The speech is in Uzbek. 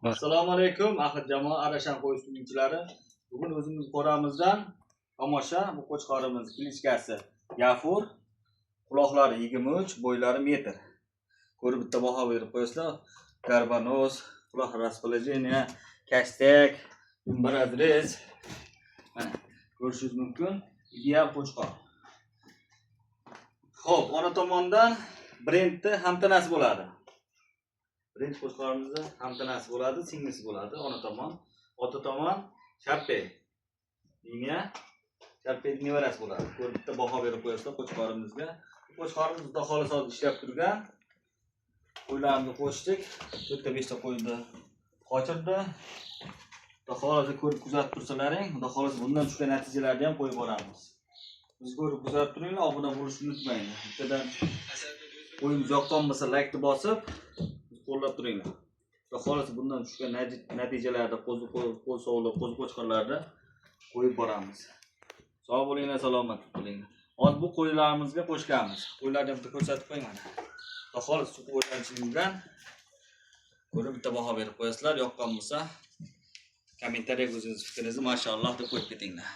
Assalomu alaykum, ahli jamoa Arashan qo'y suyunchilari. Bugun o'zimiz qo'ramizdan tomosha bu qo'chqorimiz klichkasi Yafur, quloqlari 23, bo'ylari metr. Ko'rib bitta baho berib qo'yasizlar. Garbanos, quloq расположение, kastak, adres. Mana ko'rishingiz mumkin. Ideal qo'chqor. Xo'p, ona tomondan brendni hamtanasi bo'ladi. Birinchi qo'chqorimizda hamtanasi bo'ladi, singlisi bo'ladi, ona tomon. Ota tomon Sharpe. Liniya Sharpe nevarasi bo'ladi. Ko'rib bitta baho berib qo'yasizlar qo'chqorimizga. Qo'chqorimiz xudo xolasa ishlab turgan. Qo'ylarimizni qo'shdik. 4-5 ta qo'yni qochirdi. Xudo xolasa ko'rib kuzatib tursalaring, xudo xolasa bundan tushgan natijalarni ham qo'yib boramiz. Biz ko'rib kuzatib turinglar, obuna bo'lishni unutmanglar. Bittadan qo'yimiz yoqqan bo'lsa like bosib qo'llab turinglar. Xudo xolasa bundan tushgan natijalarni qo'l sog'liq, qo'z qo'chqorlarni qo'yib boramiz. Sog' bo'linglar, salomat bo'linglar. Hozir bu qo'ylarimizga qo'shganmiz. Qo'ylarni bitta ko'rsatib qo'yman. Xudo xolasa suv o'rganishingizdan ko'rib bitta baho berib qo'yasizlar, yoqqan bo'lsa kommentariyaga o'zingiz fikringizni mashalloh deb qo'yib ketinglar.